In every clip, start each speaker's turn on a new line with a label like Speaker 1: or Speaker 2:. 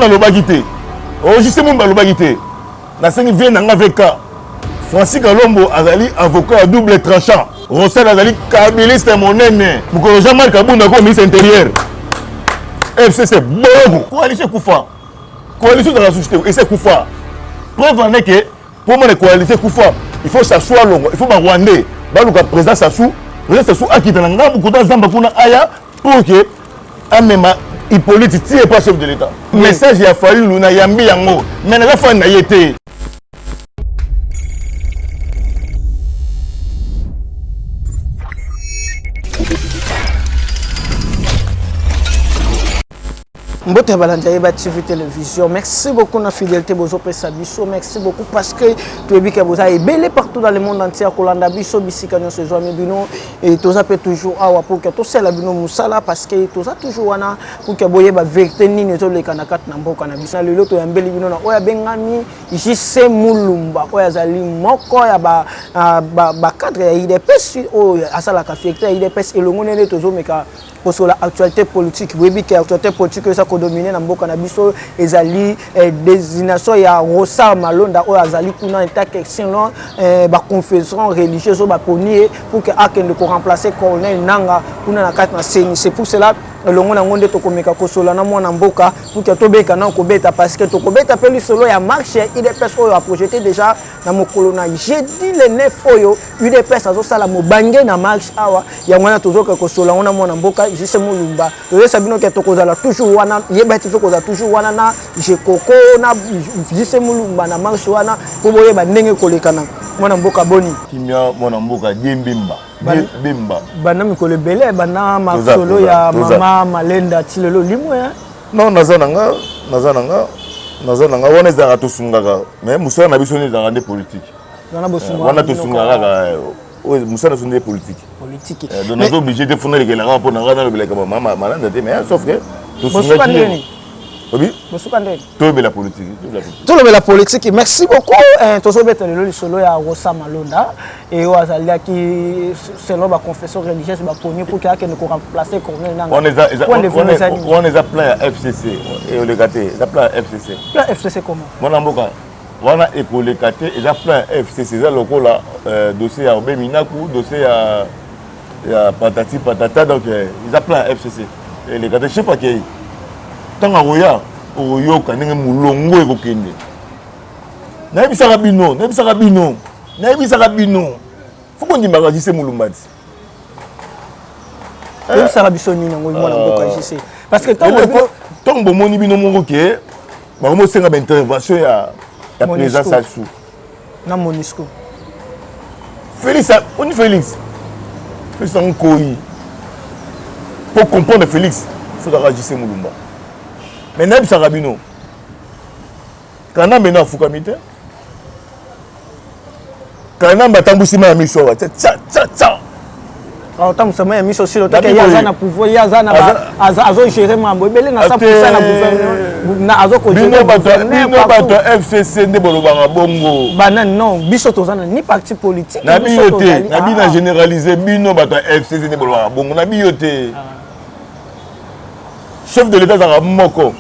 Speaker 1: na lobagité juste mon balobagité na sengi vient na avec Francis Kalombo azali avocat à double tranchant Rossel azali kabiliste monene mukolo Jean-Marc Kabunda ko ministre intérieur FCC bon coalition Koufa coalition de la société et c'est Koufa preuve en est que pour moi les coalitions Koufa il faut s'asseoir longo il faut ba Rwandais ba le président Sassou akita na ngambu kuta zamba kuna aya pour que amema Hippolyte tire pas chef de l'État message il a fallu luna yambi yango mais na fa na yete
Speaker 2: Mbote Balanjaye TV Télévision. Merci beaucoup na fidélité bozo pesa biso. Merci beaucoup parce que tu es bien que vous avez belé partout dans le monde entier. Kolanda biso bisikano se joie bino et toza peut toujours awa pour que tout cela bino musala parce que toza toujours wana pour que boye ba vérité ni nezo le kanakat na mboka na biso. Lelo to yambeli bino na oya bengami ici c'est mulumba oya zali moko ya ba cadre ya IDPS o asala ka fierté IDPS elongo nene tozo meka parce que l'actualité politique, oui, que l'actualité politique ça dominer na mboka na biso ezali désignation ya Rosa Malonda o azali kuna attaque sinon ba confession religieuse ba ponier pour que akende ko remplacer colonel Nanga kuna na kati na CENI. C'est pour cela le monde ngonde to komeka ko sola na mwana mboka pour que to beka na ko beta parce que to ko beta peli solo ya marche IDPS oyo a projeté déjà na mokolo na jeudi le 9 oyo IDPS azo sala mobange na marche awa ya mwana tozoka ko sola na mwana mboka jise mulumba to sabino ke to kozala toujours wana yeba ti ko za toujours wana na je koko na jise mulumba na marche wana ko boyeba ndenge kolekana mwana mboka boni
Speaker 1: kimia mwana mboka Diembimba Bimba
Speaker 2: bana mikolo belé bana masolo ya mama Malenda tilelo limwe
Speaker 1: non nazananga wana ezaka tosungaka mais musala na biso ni ezaka nde politique wana tosungaka musala sonde politique donc nazo obligé de fonder les gars pour na ngana lobeleka mama Malenda te mais sauf que tosungaka oui tout la politique
Speaker 2: la politique merci beaucoup tozo beta lelo solo ya Rosa Malonda et ozali qui selon la confession religieuse ba poni pour que ne remplacer colonel Nanga
Speaker 1: on les a plein à FCC et on les gâté ça plein FCC
Speaker 2: FCC comment
Speaker 1: mon mboka wana école katé ils a plein FCC ça lokola dossier ya Obeminaku dossier ya patata donc ils a plein FCC et les gâté chef akei tanga roya oyoka ndenge mulongo ekokende nayebisaka bino foko ndimaka jise mulumbati
Speaker 2: nayebisaka biso nini yango mwana mboka jise parce que
Speaker 1: tant bomoni bino moko ke bakomosenga baintervention ya présence asu
Speaker 2: na Monisco
Speaker 1: Félix Nkoi pour comprendre Félix il faut jise mulumba mais nayebisaka bino kana mena afukami te kana batambusima ya miso awa tsa
Speaker 2: tambusima ya miso silo toke yaza na pouvoir yaza na azo gérer mambo ebele na 100% na gouvernement na azo ko gérer
Speaker 1: bino bato FCC nde bolobanga bongo
Speaker 2: bana non biso tozana ni parti politique
Speaker 1: na biyo te na bina généraliser bino bato FCC nde bolobanga bongo na biyo te chef de l'État zaka moko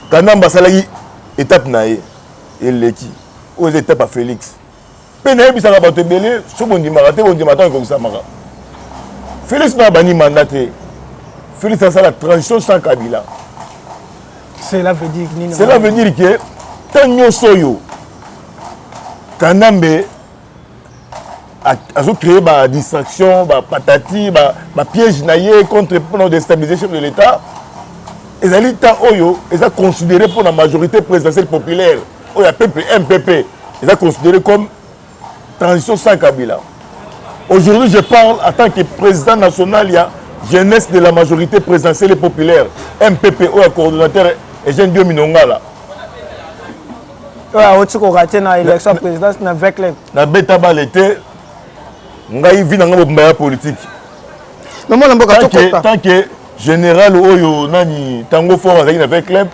Speaker 1: kana basalaki étape na ye eleki aux étapes à Félix pe na yebisaka bato ebele so bondimaka te bondima tan ekokisamaka Félix na bani mandat te Félix asala transition sans Kabila
Speaker 2: cela veut dire
Speaker 1: que tant nyonso oyo Kanambe a créé ba distraction ba patati ba piège na ye contre pour déstabiliser chef de l'État. Les alliés oyo ils ont considéré pour la majorité présidentielle populaire oyo MPP ils ont considéré comme transition sans Kabila. Aujourd'hui je parle en tant que président national il y a jeunesse de la majorité présidentielle et populaire MPP oyo coordonnateur Eugène Dio Minongala.
Speaker 2: Tu as na élection présidence na Veclen
Speaker 1: na beta balete ngai vi na ngabo politique.
Speaker 2: Mais moi
Speaker 1: tant que général oyo nani tango fort azaki na Veclen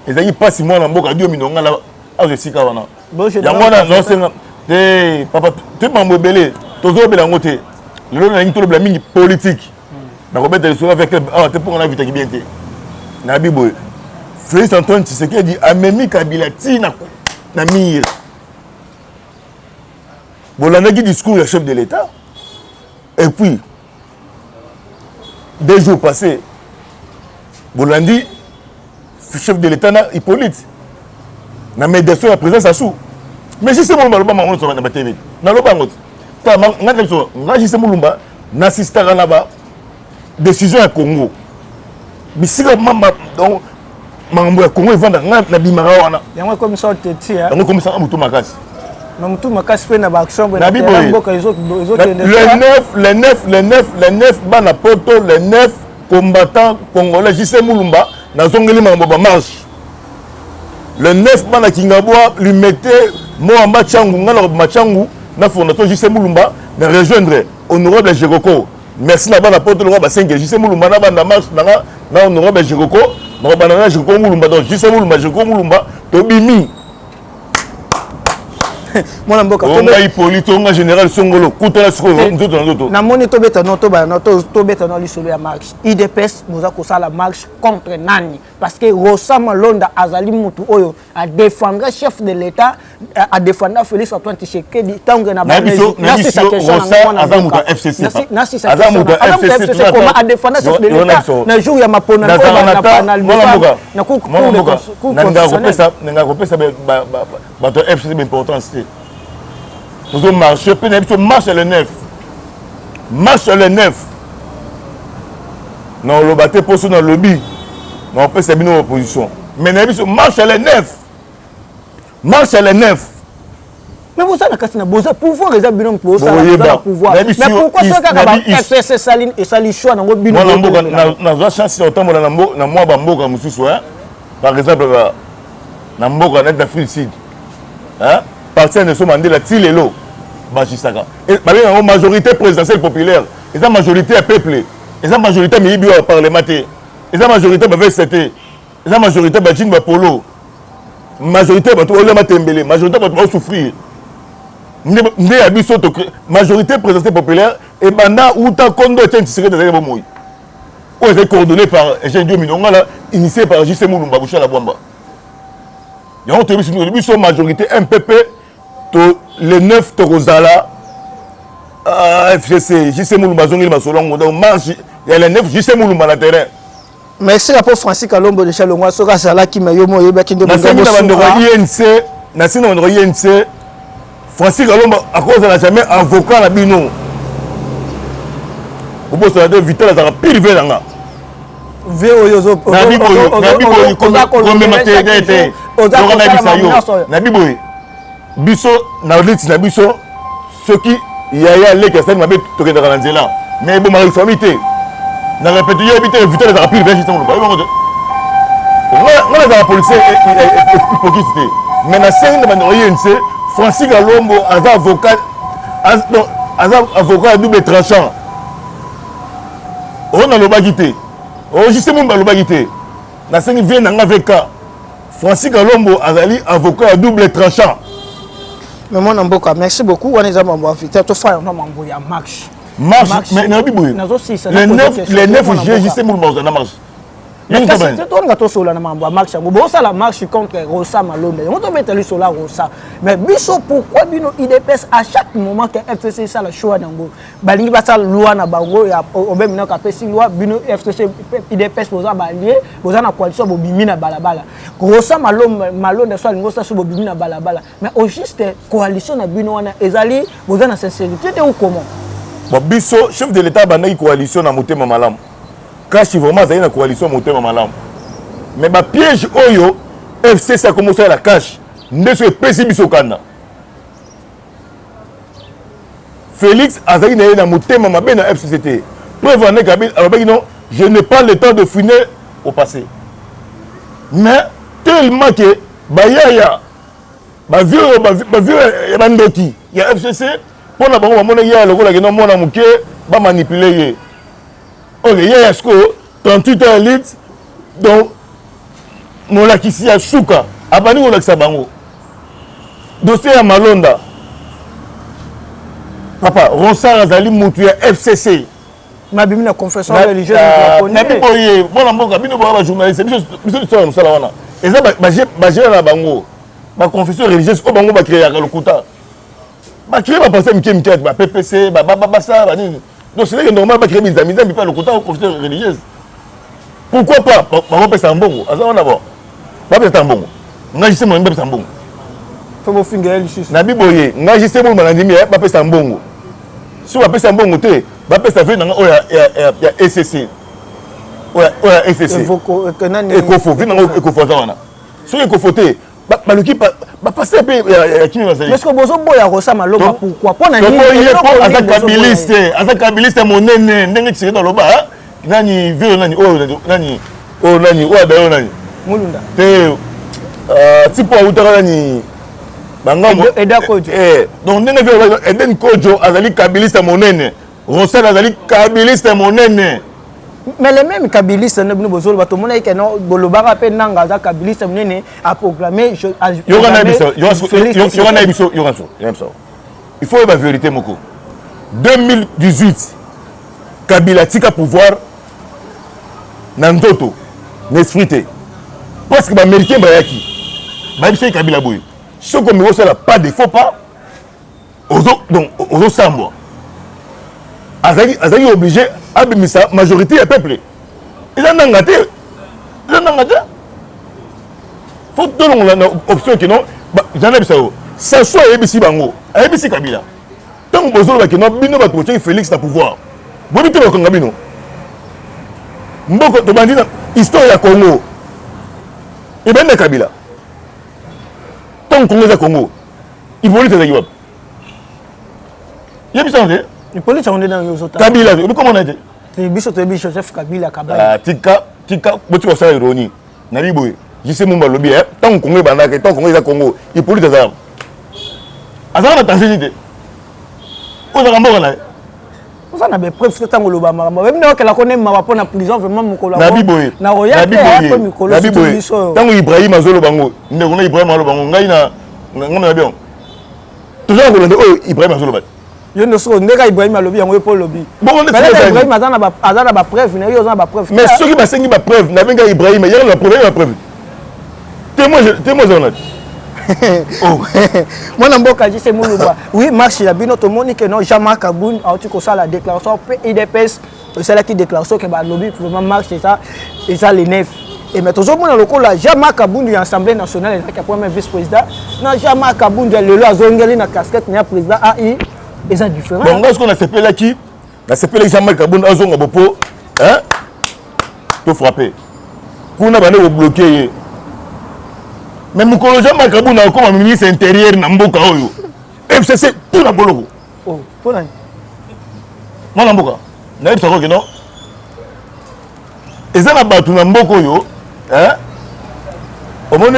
Speaker 1: ezaki pasi moi na mboka Dio Minongala azo sika wana. Yango na non senga te papa te mambo belé tozo bela ngote. Lelo na ngito bela mingi politique. Na ko beta sur Veclen te pour na vita ki bien te. Na biboy Félix Antoine Tshisekedi amemi Kabila tina na mire. Bolandaki discours du chef de l'État. Et puis, 2 jours passés, Bolandi, chef de l'État, Hippolyte, na médiation la présence à sous. Mais si c'est mon malba, on va na TV. Na loba ngot. Ta ngana so, ngaji c'est mulumba, na sister na décision à Congo. Bisika mama donc mambo ya Congo evanda na bimara wana.
Speaker 2: Yango comme ça tete hein.
Speaker 1: Yango comme ça amutu makasi.
Speaker 2: Na mutu makasi pe na ba action
Speaker 1: na mboka les 9 bana poto les 9 combattants congolais JC Mulumba na zongeli mambo ba marche. Le 9 bana Kingabwa lui mettait Moamba Tchangu ngala Machangu na fondateur JC Mulumba de rejoindre honorable Jegoko. Merci na bana poto le roi ba 5 JC Mulumba na bana marche na honorable Jegoko na bana Jegoko Mulumba donc JC Mulumba Jegoko Mulumba to bimi.
Speaker 2: Mon amboka
Speaker 1: on a Hippolyte on a général Songolo kutala siko nzoto na nzoto
Speaker 2: na moni to beta no to ba no to beta no lisolo ya marche IDPS moza ko sala marche contre nani parce que Rosa Malonda azali mutu oyo a défendre chef de l'état a défendre Félix Antoine Tshisekedi tango na ba
Speaker 1: na sa question na azamuta FCC
Speaker 2: azamuta FCC comment a défendre chef de l'état na jour ya mapona
Speaker 1: na panel na kuku na kopesa bato FCC importance. Nous avons marché, marche le 9. Marche le 9. Non, le bâté pour dans le lobby. Non, on peut se mettre en opposition. Mais marche le 9. Marche le 9.
Speaker 2: Mais vous savez que c'est un pouvoir, les habitants pour ça, pouvoir. Mais pourquoi ça que FCC Saline et Salichoua dans votre bino?
Speaker 1: Nous avons chance autant na moi bamboka mususu hein. Par exemple na mboka net d'Afrique Sud. Hein? Parti de ce Mandela Tilelo Bachisaka. Et la majorité présidentielle populaire, et la majorité peuple, et la majorité milieu parlementaire, et la majorité VCT, et la majorité Bajin Polo, majorité Matembele, majorité va souffrir. Majorité présidentielle populaire, et Banda Outa Kondo et Tchéntisséké de Zébomoui. Où est coordonné par Eugène Minonga, initié par JC Mulumba Boucha la Bouamba. Il y a une majorité MPP. Les 9 Torozala, FCC, JC Mulumba Zongili Masolongo, donc marche, il y a les 9 JC Mulumba na terrain.
Speaker 2: Merci à pour Francis Kalombo de Chalongwa, Soka Sala qui m'a yomo yebaki de
Speaker 1: INC, Nassina Mandro INC, Francis Kalombo, à cause de la jamais avocat la bino. Au bout de la Vital, ça va pire vers là.
Speaker 2: Veo yozo,
Speaker 1: Nabiboy, comme matérialité, Nabiboy. Biso na liti na biso ceux qui yaya les questions mabe to kenda na nzela mais bon mari famité na répéter éviter éviter les rapports vers justement on a la police hypocrite mais na scène de manière Francis Kalombo avocat avocat double tranchant on a le bagité on justement le bagité na scène vient na avec Francis Kalombo azali avocat double tranchant.
Speaker 2: Mais mon amboka, merci beaucoup. On est à mon invité. Tu fais un mambo ya marche.
Speaker 1: Marche, mais na biboui. Les 9 JC Mulumba na marche.
Speaker 2: Mais c'est toi qui as sur la mambo marche. Bon ça la marche contre Rosa Malonda. On te mettre lui sur la Rosa. Mais biso pourquoi bino IDPS à chaque moment que FCC ça la choix nango. Balingi ba ça loi na bango ya obé mina ka pesi loi bino FCC IDPS poza balier, poza na coalition bo bimi na balabala. Rosa Malonda soit lingo ça so bo bimi na balabala. Mais au juste coalition na bino wana ezali poza na sincérité ou comment?
Speaker 1: Bon biso chef de l'état bana coalition na motema malamu. Kashi vraiment ça y a une coalition motema malamu. Mais ba piège oyo FCC a commencé à la cache. Ndeso pesi biso kanda. Félix Azali na motema mabe na FCCT. Preuve en est que non, je n'ai pas le temps de finir au passé. Mais tellement que bayaya ba vieux bandoki ya FCC pour na bango mona ya lokola ke no mona muke ba manipuler. Ok, il y a 38 ans litres, donc mon lakisi à Souka, abani mon lakisa bango. Dossier à Malonda. Papa, Ronsard Azali Moutuya FCC.
Speaker 2: ma bimi na confession religieuse
Speaker 1: na biboye bona mboka bino ba journaliste biso histoire musala wana eza ba gère na bango ba confession religieuse o bango ba créer ya lokuta ba créer ba passer mike ba PPC ba ça ba nini donc c'est normal ba créer des amis pas lokuta o confession religieuse pourquoi pas ba repesa mbongo aza wana ba pesa mbongo ngajise mo mbesa mbongo
Speaker 2: faut vous finir ici
Speaker 1: na biboye ngajise mo manandimi ba pesa mbongo si ba pesa mbongo te ba pesa ve na ya SCC oya SCC ekofo vi na ekofo za wana so ekofo te ba luki ba passer pe ya kimi bazali
Speaker 2: est-ce que bozo boya ko sama loba pourquoi pona
Speaker 1: ni asa kabiliste monene ndenge tsiri na loba nani vero nani o dayo nani
Speaker 2: mulunda
Speaker 1: te tipo utaka nani bangambo
Speaker 2: eda kojo
Speaker 1: donc ndenge vero eden kojo azali kabiliste monene Rosel azali kabiliste monene
Speaker 2: mais les mêmes kabilistes ne bino bozolo bato mona ke no bolobaka pe nanga za kabiliste monene a proclamer
Speaker 1: il faut la vérité moko 2018 Kabila tika pouvoir na ndoto n'esprit parce que ba américain ba yaki ba bise Kabila boy ce comme vous ça pas de faux pas ozo sambo azali obligé abimisa majorité du peuple ils en ont gâté faut donner une option qui non j'en ai ça ça soit ABC bango ABC Kabila tant que bozolo ki non bino ba protéger Félix na pouvoir bobi te ba konga bino mboko to bandina histoire ya Congo et ben Kabila tant Congo za Congo il voulait te dire il y a bisa on
Speaker 2: il police on est dans les autres
Speaker 1: Kabila comment on a dit
Speaker 2: c'est biso Joseph Kabila Kabila
Speaker 1: tika botu ko sa ironie na biboy jise mumba lobi tant Congo bandaka tant Congo za Congo il police za azana tanzanie oza kamboka na
Speaker 2: oza na be preuve que tango loba mama même na kala connaît mama pour na prison vraiment mukolo
Speaker 1: na biboy
Speaker 2: na roya pe mukolo
Speaker 1: na biboy tango Ibrahim azolo bango ndeko na Ibrahim azolo bango ngai na ngana bien toujours ko lende o Ibrahim azolo ba
Speaker 2: yo no so ndeka Ibrahim alobi yango po lobi
Speaker 1: bon on
Speaker 2: est Ibrahim azana ba preuve na yo azana ba preuve
Speaker 1: mais ceux qui ba sengi ba preuve na benga Ibrahim il y a la preuve témoin zonat
Speaker 2: oh mon mboka jise muluba oui marche la bino to moni que non Jean-Marc Kaboun a tu ko ça la déclaration pe IDPS c'est là qui déclaration que ba lobby vraiment marche ça et ça les neuf et mais toujours mon lokola Jean-Marc Kaboun de l'Assemblée nationale et qui premier vice-président na Jean-Marc Kaboun de le azongeli na casquette na président AI et ça différent
Speaker 1: bon est-ce qu'on a s'appelé qui na s'appelé Jean-Marc Kaboun azonga bopo hein to frapper kuna bana ko bloquer mais mukolo Jean-Marc Kaboun a comme ministre intérieur na mboka oyo FCC tout na boloko
Speaker 2: oh pour nani
Speaker 1: mwana mboka na yebisa ko kino eza na batu na mboka oyo hein omoni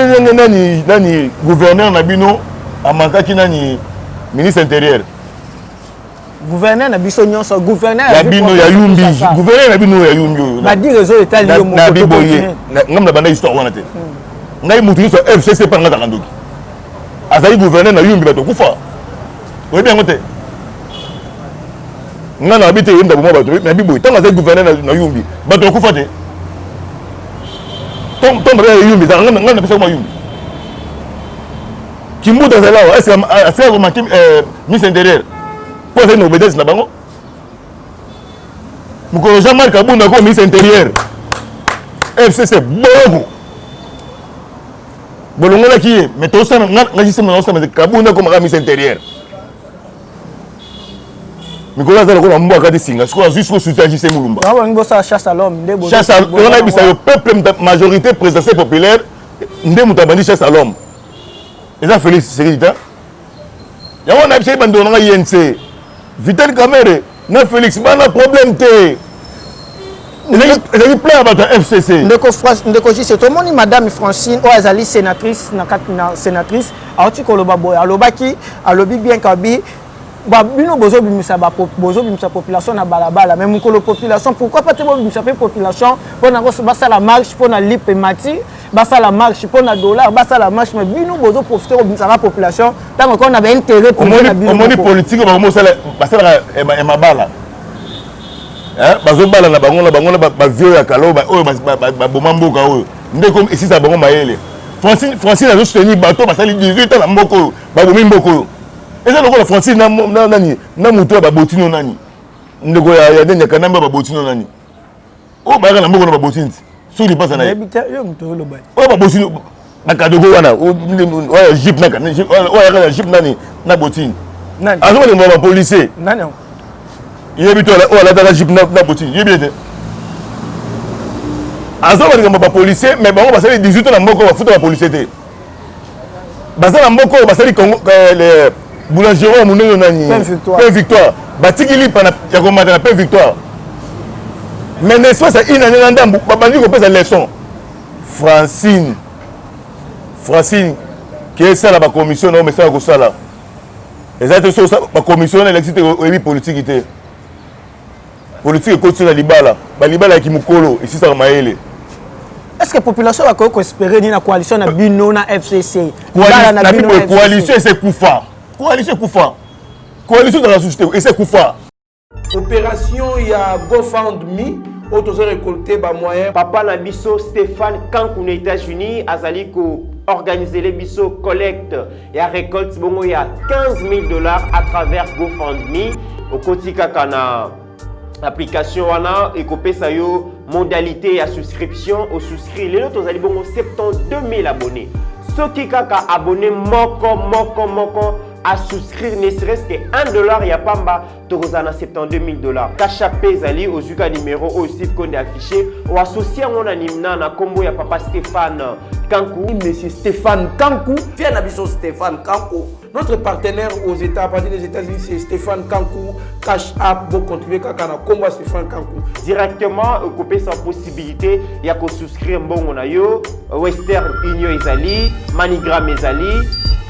Speaker 1: nani gouverneur na bino amakaki nani ministre intérieur
Speaker 2: gouverneur na biso nyonso gouverneur
Speaker 1: ya bino ya yumbi gouverneur na bino ya yumbi oyo
Speaker 2: ba dire réseau état lié mo
Speaker 1: na biboye ngam na banda histoire wana te ngai mutu nyonso FCC pa ngata kandoki azali gouverneur na yumbi bato kufa oyebi yango te nga na habite yemda bomo bato na biboye ntango azali gouverneur na yumbi bato kufa te tombe ya yumbi nga na pesa kuma yumbi kimbuta azali awa est-ce que affaire komaki ministre intérieur po azali na obédience na bango mokolo Jean-Marc Kaboun ako ministre intérieur FCC bongo bolongolaki ye mais tosana nga jisema na osama Kaboun ako maka ministre intérieur mikolo azali kola mbo akati singa sikoyo jusqu'au soutien JC Mulumba
Speaker 2: awa ngo sa chasse à l'homme ndebo
Speaker 1: chasse à l'homme na bisa yo peuple majorité présidentielle populaire nde muta bandi chasse à l'homme eza Félix Sekita yango na bisa bando na INC Vital Kamerhe na Félix bana problème te ezali plein bato ya FCC
Speaker 2: ndeko jise tomoni madame Francine oyo azali sénatrice na kati na sénatrice auti koloba boye alobaki alobi bien kabi bino bozobimisa population na balabala mais mokolo population pourquoi pas te bobimisa pe population mpona basala marche mpona lipe mati basala marche mpona dollar basala marche mais bino bozoprofite kobimisa la population ntango ko na baintérêt
Speaker 1: omoni politique bakomosala basalaka emabala bazobala na bango ba vieux ya kalo ba oyo ba bomamboka oyo ndeko ici ça bango mayele Francine a soutenu bateau basali 18 ans na mboko ba bomi mboko oyo eza lokola Francine na nani na muto ba botino nani ndeko ya denya kanamba ba botino nani o ba na mboko na ba botino so il passe na
Speaker 2: yo muto lo ba
Speaker 1: o ba botino na kadogo wana o jeep na kana o ya jeep nani na botino
Speaker 2: nani
Speaker 1: azo ba policier
Speaker 2: nani
Speaker 1: il habite la dans la jeep na botine il bien azo ba policier mais bango basali 18 ans na mboko ba futa ba policier te basala mboko basali Congo les boulangerie muneno nani Paix Victoire batikili pana ya komata na Paix Victoire mais n'est-ce pas une année ndambu babandi ko pesa leçon Francine qui est ça la commission non mais ça ko sala exactement ça la commission électricité et politique était politique est continue à libala qui mukolo ici ça maele
Speaker 2: est-ce que la population va espérer une coalition na bino na FCC
Speaker 1: coalition c'est kufa coalition de la société et c'est kufa
Speaker 3: opération il y a GoFundMe auto récolter ba moyen
Speaker 4: papa na biso Stéphane Kankou aux États-Unis azali ko organiser les biso collecte et récolte bongo il y a $15,000 à travers GoFundMe au kotika kana application wana ekopesa yo modalité à souscription au souscrit les autres allez bon 72 000 abonnés ceux qui kaka abonné moko à souscrire ne serait-ce que $1 ya pamba tozana $72 000 kachapé zali au zuka numéro au Steve Konde affiché ou associé on animna na combo ya papa Stéphane Kankou
Speaker 3: monsieur Stéphane Kankou vient na biso Stéphane Kankou notre partenaire aux États à partir des États-Unis c'est Stéphane Kankou Cash App pour contribuer kaka na combo Stéphane Kankou
Speaker 4: directement coupé sans possibilité ya ko souscrire mbongo na yo Western Union ezali Manigram ezali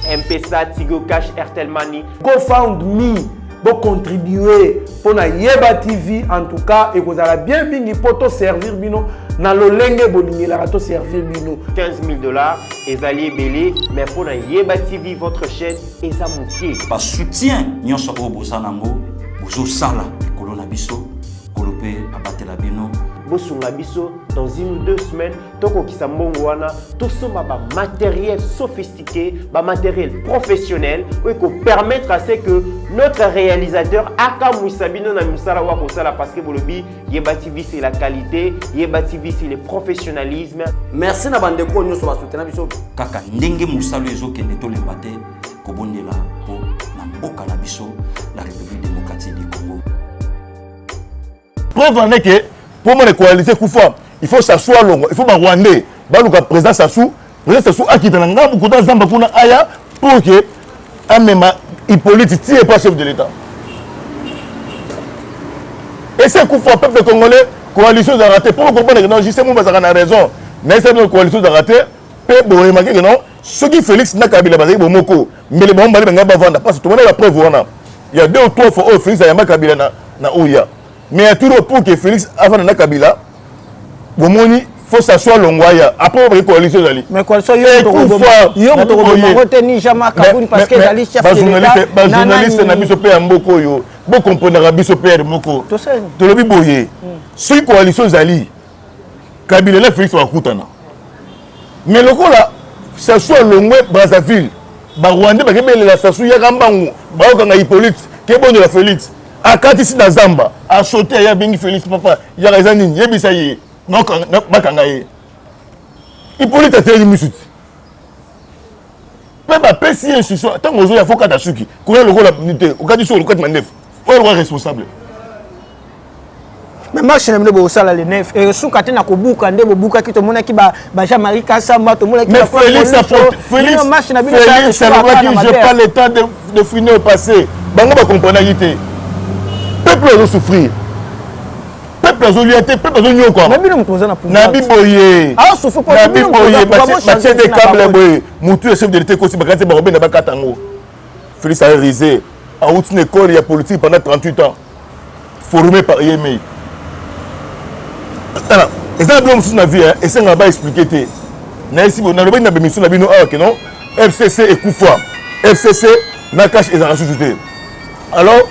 Speaker 4: M-Pesa, Tigo Cash, Airtel Money.
Speaker 3: GoFundMe pour contribuer pour na Yeba TV en tout cas et vous allez bien bingi pour te servir bino na lolenge bolingi la to servir bino
Speaker 4: $15,000 ezali belé mais pour na Yeba TV votre chaîne ezamuki
Speaker 5: par soutien nyonso o bosanango bozo sala kolona biso kolope abatela bino
Speaker 4: bosunga biso dans 1 ou 2 semaines toko kisambongo wana tout ça ba matériel sophistiqué ba matériel professionnel qui permettre à ce que notre réalisateur aka muisabino na musala wa kosala parce que bolobi Yeba TV c'est la qualité Yeba TV c'est le professionnalisme
Speaker 3: merci na bande ko nyoso ba soutenir biso
Speaker 5: kaka ndenge musalo ezokende to lembate kobondela po na mboka na biso la République démocratique du Congo
Speaker 1: preuve en est que pour moi, les coalitions Koufa, il faut s'asseoir longue. Il faut que Rwandais, le président Sassou a quitté la Ngambu, Kouta Zamba Kuna Aya, pour que Amema Hippolyte tire pas chef de l'État. Et c'est Koufa, peuple congolais, coalition a raté. Pour comprendre que non, justement, vous avez raison. Mais c'est une coalition a raté. Peuple a remarqué que non, ceux qui Félix Nakabila, Moko, mais les bons balais, parce que tout le monde a la preuve. Il y a 2 ou 3 fois où Félix a Kabila na Ouya. Mais il y a toujours pour que Félix avant de Kabila, il faut s'asseoir l'ongwaya. Après, la coalition d'Ali.
Speaker 2: Mais coalition, il y a retenu jamais Kabouni parce que Ali chef de l'État.
Speaker 1: Journaliste n'a pas payé un boko yo. Beaucoup comprendre la biso payé moko.
Speaker 2: Tout ça.
Speaker 1: Tout le biboye. Si coalition d'Ali, Kabila là Félix va koutana. Mais le coup là, s'asseoir l'ongwe Brazzaville. Ba Rwanda ba kebele la s'asseoir yakambangu. Ba okanga Hippolyte, kebon de la Félix. Akati si na Zamba a sauté ya bengi Félix papa ya razanini yebisa ye bakanga ye Hippolyte ateli misuti pe ba pesi institution tango zo ya foka ta suki ko le ko la unité o kati so le kati mandef o le responsable
Speaker 2: mais marche na mbo sala le 9 et suka tena ko buka ndebo buka kito mona ki ba Jean-Marie Kassamba to mona ki
Speaker 1: mais Félix je pas le temps de finir au passé bango ba comprendre yité peuple a souffrir peuple a solidarité peuple a union quoi na biboye
Speaker 2: ah souffre pour
Speaker 1: na biboye batie des câbles boye mutu chef de l'État kosi bakate ba robena bakatango Félix a risé a outi une école ya politique pendant 38 ans formé par Yemei alors et ça blom sous na vie et ça va expliquer té na ici na robena na bémission na bino que non FCC et Koufa FCC na cash et en société alors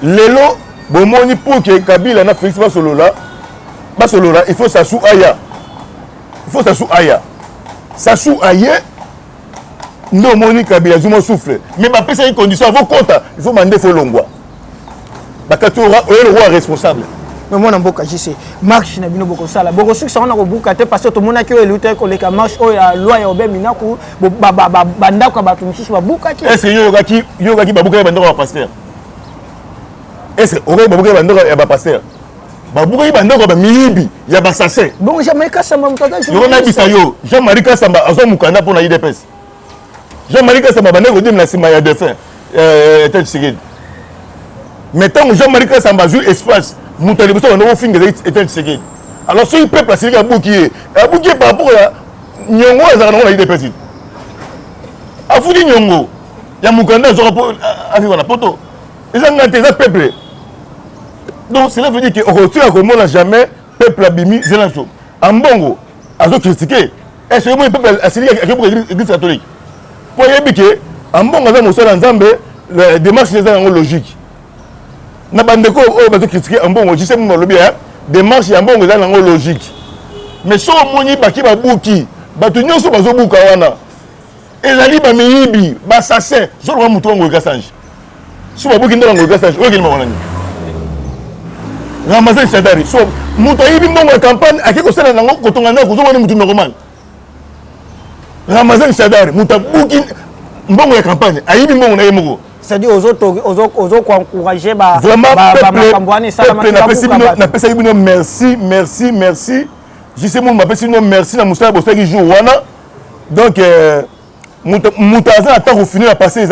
Speaker 1: lelo bomoni pour que Kabila na Félix Basolola, il faut Sassou Aya. Il faut Sassou Aya. Sassou Aya, non moni Kabila Zuma souffle. Mais ma pèse une condition avant compte, il faut demander Folongwa. Bakatura est le roi responsable.
Speaker 2: Mais moi namboka jisi marche na bino boko sala boko suki ça on a bobuka te parce que to mona ki o lutter ko le ka marche o ya loi ya obé minaku banda ko batu misusu babuka ki
Speaker 1: est-ce que yogaki babuka bandoko ba pasteur est-ce que oreille babuka bandoko ya ba pasteur babuka bandoko ba miyibi ya ba sachet
Speaker 2: bon jamais ka samba mutata
Speaker 1: yo na bisa yo Jean-Marie Kasamba azo mukanda pona IDPS Jean-Marie Kasamba bandeko dim na sima ya défunt tel Tshisekedi mais tant Jean-Marie Kasamba joue espace Moutali Bosso on a fini de Tshisekedi. Alors si il peut passer à Boukier par rapport à Nyongo azana na IDPS. Afudi Nyongo ya Mukanda zo rapport avec la poto. Ils ont gagné des peuple. Donc cela veut dire que aujourd'hui à comment n'a jamais peuple abimi Zelanso. Ambongo azo critiquer. Est-ce que le peuple a signé avec l'église catholique? Pour yebike Ambongo za mosala nzambe la démarche des gens logique. Na bandeko o bazo critiquer Ambongo je sais mon lobby démarche ya Ambongo za nango logique mais so moni baki babuki batu nyonso bazo buka wana ezali ba miyibi ba sachet so lo mutu ngo kasanji so babuki ndanga ngo kasanji o kinima wana Ramazan Shadari so mutu yibi mbongo ya campagne akiko sala nango kotonga na kuzo woni mutu normal Ramazan Shadari mutu buki mbongo ya campagne ayibi mbongo na yemoko.
Speaker 2: C'est-à-dire aux autres encourager
Speaker 1: vraiment peuple merci je sais mon merci na musala bosaki jour wana donc mutaza ata ko finir à passer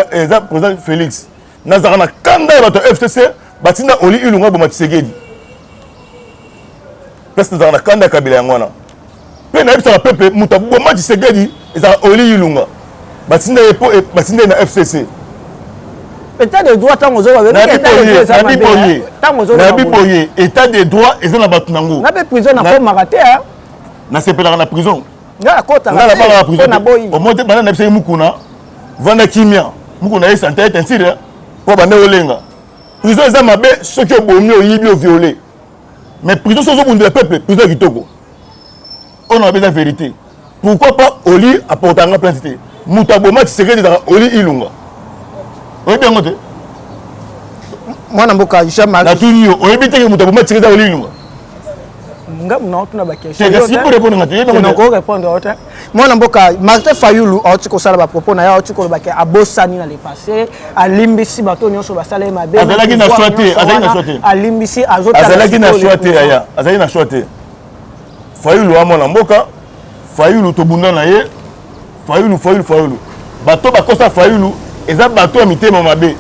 Speaker 1: président Félix nazara na kanda bato FCC batina oli ilunga bo Tshisekedi parce que nazara na kanda Kabila ngwana pe na bisa peuple mutabu bo Tshisekedi ezara oli ilunga batina epo batina na FCC.
Speaker 2: État de droit tant aux autres
Speaker 1: état de droit et na batu nango
Speaker 2: na be prison na ko maraté hein
Speaker 1: na sepela na prison
Speaker 2: na kota
Speaker 1: na la ba prison au moins bana na bise mukuna vanda kimia mukuna est santé est ainsi pour bande olenga prison za mabe ce que bomi oyibi o violé mais prison so zo bundela peuple prison kitoko on a besoin de vérité pourquoi pas oli apporter en plainte mutaboma Tshisekedi dans oli ilunga. Oui, bien noté.
Speaker 2: Moi, je suis jamais
Speaker 1: la tuni o ebite ke mutaboma Tshisekedi oli ilunga.
Speaker 2: Nga non tuna ba question.
Speaker 1: C'est si pour répondre à toi.
Speaker 2: Non ko répondre autre. Moi na mboka Martin Fayulu oti ko sala ba propos na ya oti ko ba ke abosani na le passé alimbisi bato nyonso ba sala ma be.
Speaker 1: Azalaki na choité,
Speaker 2: alimbisi azota.
Speaker 1: Azalaki na choité aya, azalaki na choité. Fayulu amona mboka, Fayulu to bunda na ye. Fayulu bato ba kosa Fayulu eza bato ya mitema mabe.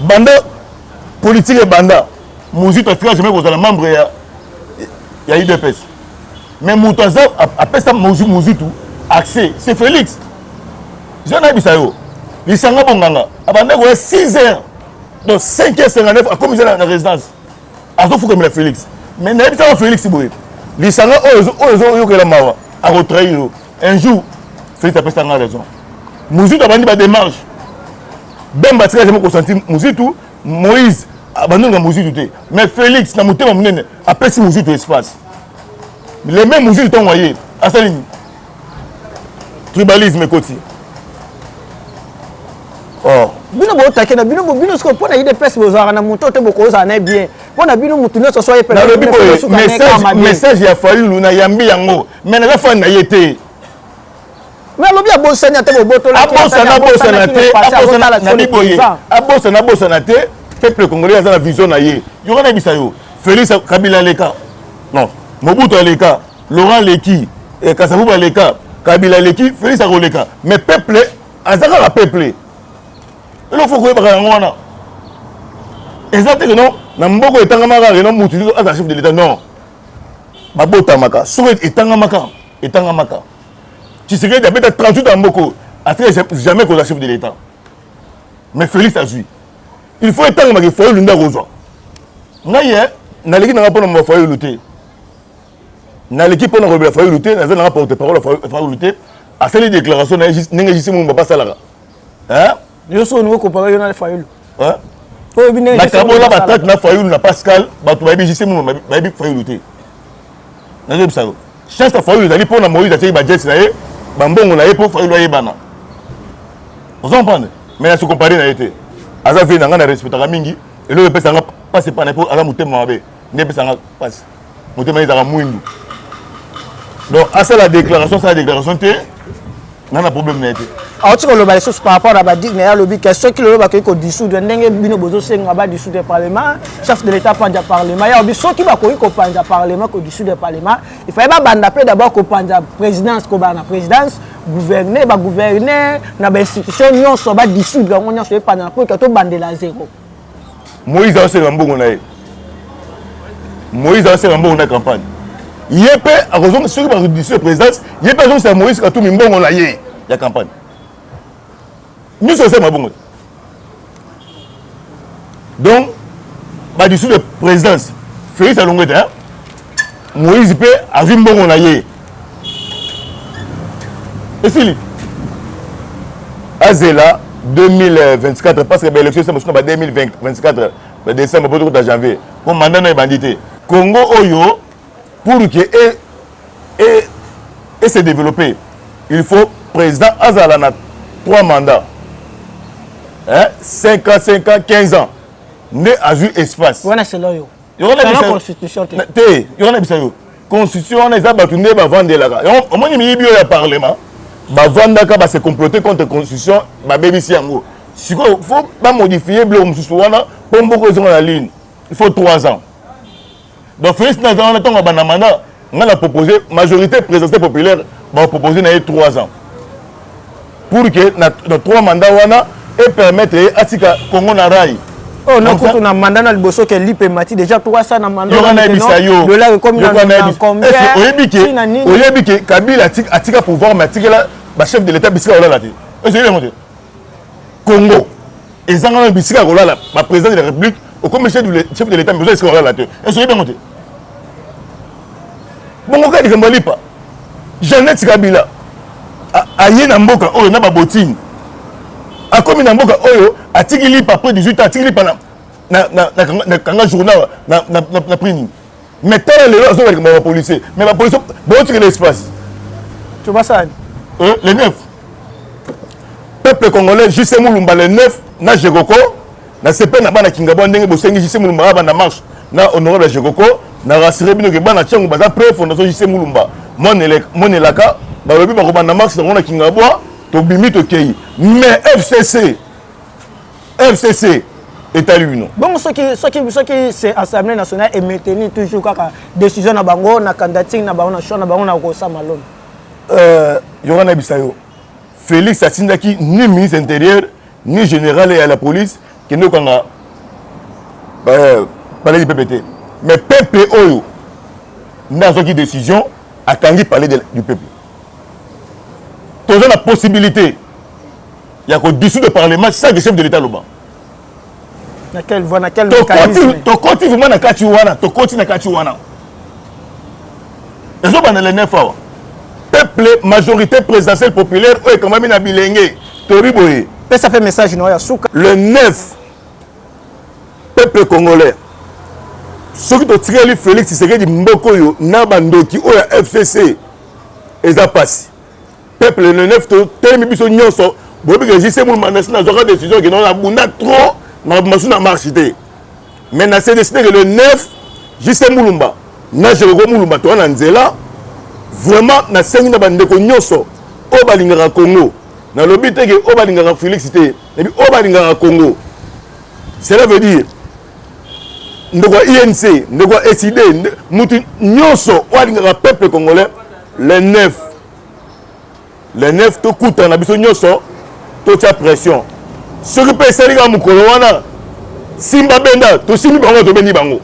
Speaker 1: Banda politique banda Mouzito a jamais posé la membre ya IDPS. Mais Moutaza a fait ça Mouzito accès, c'est Félix. J'en ai vu ça yo. Il s'en a bonganga. Abandé 6 heures. Donc 5h59 à comme la résidence. Azo faut comme la Félix. Mais n'a pas Félix boy. Il s'en a yo que la mawa a retrahir. Un jour Félix a fait ça raison. Mouzito a bandi ba démarche. Ben Batika jamais consenti Mouzito, Moïse abandonne Mouzito te. Mais Félix na mutema munene a pesi Mouzito espace. Les mêmes Mouzito t'ont envoyé à Saline. Tribalisme côté. Oh.
Speaker 2: Bino bo takena bino sko pona ide presse bozara na muto te boko za na bien. Pona bino mutu nyonso so yepela.
Speaker 1: Message ya Fayulu na yambi yango. Mais na fa na yete.
Speaker 2: Mais lobi abosanya te boboto la.
Speaker 1: Abosana te. Peuple congolais a la vision na ye. Yoko na bisayo. Félix Kabila leka. Non. Mobutu leka. Laurent Leki. Et Kasavuba leka. Kabila leki. Félix leka. Mais peuple azaka la peuple. Il faut que vous ayez exactement. Na mboko etangama ka non mutu à chef de l'état non. Mabota maka. Souret etangama. Tu sais qu'il y a peut-être 38 ans mboko. Jamais qu'on a chef de l'état. Mais Félix a joué. Il faut étendre que Fayulu nda rozwa. Ngaye na l'équipe na rapport na Fayulu te. Na l'équipe pour na Fayulu te, na za na porte parole Fayulu te. A fait les déclarations na ninga jisi mo ba salaka. Hein?
Speaker 2: Yo so nous comparer na Fayulu.
Speaker 1: Hein? na kabola batraque na Fayoulou na Pascal bato bayebi JC Moulumba bayebi Fayoulou te nazoyebi ça chance à Fayoulou ezali mpona Moïse atiaki bajeti na ye bambongo na ye mpo Fayoulou ayebana ozo comprendre mais na se comparer na ye te aza vie na nga na respectaka mingi eloko epesanga pasi pana mpo aza motema mabe nde epesanga pasi motema ezaka mwindu donc asala déclaration te nga na problème na ye te
Speaker 2: auti koloba lisusu par rapport à badigne ya lobi question ki lelo bakoki kodissoudre ndenge bino bozosenga badissoudre parlement chef de l'état panja parlement ya obi soki bakoki kopanja parlement kodissoudre parlement il fallait babanda mpe d'abord kopanja présidence kobana na présidence gouverner bagouverner na bainstitution nyonso badissoudre yango nyonso epanda na po eka tobandela zéro
Speaker 1: Moïse aosenga mbongo na ye Moïse aosenga mbongo na campagne ye mpe akozonga soki bakodissoudre présidence ye mpe azongisa Moïse katumi mbongo na ye ya campagne nous sommes à bon. Donc, dessous de présidence, Félix Alongeta, Moïse P. a vu bon naïe. Et c'est lui. Azela 2024, parce que l'élection c'est 2024, décembre, pour tout janvier. Comme mandat est bandité. Congo Oyo, pour que et se développer, il faut président Azala na 3 mandats. 5 ans, 15 ans. Ne a vu espace.
Speaker 2: Voilà, c'est là.
Speaker 1: Il y a
Speaker 2: la constitution.
Speaker 1: Il y a une constitution. On a battu ne va vendre là. On m'a dit le parlement. Va vendre là, va se comploter contre la constitution. Va baby si yango. Il faut pas modifier le constitution pour beaucoup de la ligne. Il faut 3 ans. Donc Félix Nazaré, on a un mandat. On a proposé majorité présidentielle populaire. Va proposer 3 ans. Pour que dans 3 mandats et permettre à Tika Congo na rail.
Speaker 2: Oh non, quand on a mandat dans le bosso que l'IP mati déjà 300 na mandat.
Speaker 1: De
Speaker 2: là comme dans combien?
Speaker 1: Oyebike Kabila Tika pouvoir matika la chef de l'état bisika olala te. Est-ce que vous Congo ezanga bisika olala ba président de la République au comme chef de l'état mais est-ce que olala te. Est-ce que vous Bon ko ka dikambali pa. Jeannette Kabila aye na mboka oyo na ba botine. A comme na mboka oyo atiki lipa après 18 ans atiki lipa na kanga journal na prix mais tel le zo avec ma policier mais la police bon tu l'espace
Speaker 2: tu vois ça
Speaker 1: le 9 peuple congolais JC Moulumba le 9 na Jegoko na CP na bana kingabo ndenge bosengi JC Moulumba ba na marche na honorable Jegoko na rassurer bino ke bana tchangu baza pré fondation JC Moulumba monelaka ba lobi ba ko bana marche na kingabo to bimi to kei mais FCC est à lui non.
Speaker 2: Bon ce qui c'est Assemblée nationale et maintenir toujours kaka décision na bango na candidature na bango na choix na bango na ko samalon.
Speaker 1: Yorana Bisayo. Félix Atindaki ni ministre intérieur ni général et à la police qui ne kanga parler du PPT. Mais peuple oyo n'a aucune décision à kangi parler du peuple. Tu as la possibilité, il y a qu'au dessous du Parlement, c'est ça que le chef de l'État là-bas.
Speaker 2: Quel mécanisme?
Speaker 1: Tu continues vraiment à Kachiwana, tu continues à Kachiwana. Et ça, pendant les 9 ans, peuple, majorité présidentielle populaire, oui, quand même, il y a bilingue.
Speaker 2: Ça fait message, non?
Speaker 1: Le 9, peuple congolais, ceux qui ont tiré le Félix Tshisekedi Mbokoyo, Nabandoki, ou la FCC, ils ont passé. Peuple le 9 tel biso nyonso bobi que JC Moulumba na décision que non la bunda trop na masuna marché mais na c'est décidé que le 9 JC Moulumba na Jérôme Moulumba to na nzela vraiment na sengi na bandeko nyonso o balingaka Congo na lobi te que o balingaka Félix te et puis o balingaka Congo cela veut dire ndoko INC ndoko SID mutu nyonso o balingaka peuple congolais le 9 les 9 to kuta na biso nyoso to tia pression ce qui peut salir mu kolona simba benda to simbi bango to bendi bango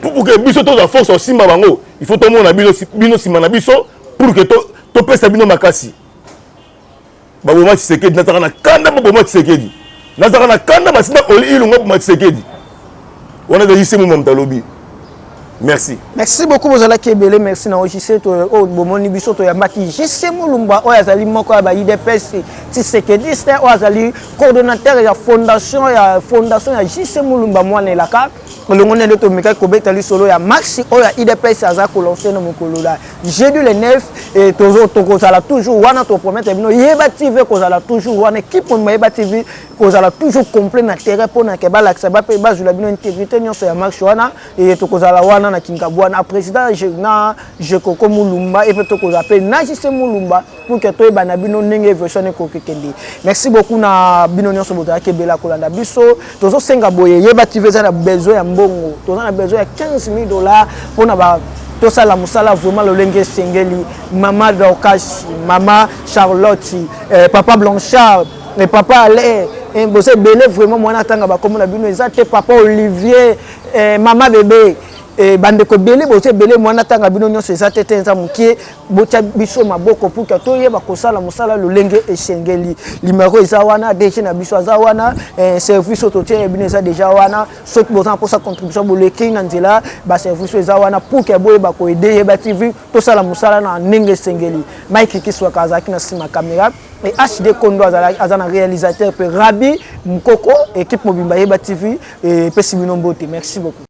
Speaker 1: pour que biso to la force au simba bango il faut to mona bino simba na biso pour que to pesa bino makasi ba boma Tshisekedi na taka na kanda ba boma Tshisekedi na taka na kanda ba simba oli ilungo boma Tshisekedi wana de yise mu mtalobi Merci.
Speaker 2: Merci beaucoup Bozala Kebele, merci na OJC to o bomoni biso to yambaki JC Mulumba o azali moko ya ba IDPS Tshisekedi o azali coordonnateur ya fondation ya JC Mulumba mwana elaka olongone le to meka ko betali solo ya Maxi o ya IDPS aza ko lancer na mokolo la jeudi le 9 et tozo to kozala toujours wana to promettre bino Yeba TV kozala toujours wana équipe mo Yeba TV kozala toujours complet na terrain pona ke ba laksa ba pe ba zula bino intégrité nyonso ya Maxi wana et to kozala wana na Kinkabwana président na Jekoko Mulumba et peut ko zapper na JC Mulumba pour que to bana bino ndenge version ko kekende. Merci beaucoup na bino nyonso Bozala Kebela kolanda biso tozo senga boye Yeba TV za na besoin ya mbongo tozo na besoin ya $15,000 pona ba tout ça la musala vraiment le lengue sengeli maman Dorcas maman Charlotte papa Blanchard et papa Alain et bosse belé vraiment moi natanga ba comme na bino ezate papa Olivier maman bébé et bande ko belé bosse belé moi natanga bino nyonso ezate tenza mukie bocha biso maboko pour que to yeba ko sala musala le lengue sengeli numéro ezawana déjà na biso azawana service autoté bino eza déjà wana soki boza pour sa contribution boleki na nzela ba service ezawana pour que boye ba ko aider Yeba TV to sala musala na ndenge sengeli Mike Kiswa kazaki na sima caméra et HD Kondo azana réalisateur pe Rabi Mkoko équipe mobimba Yeba TV et pesi bino mbote merci beaucoup.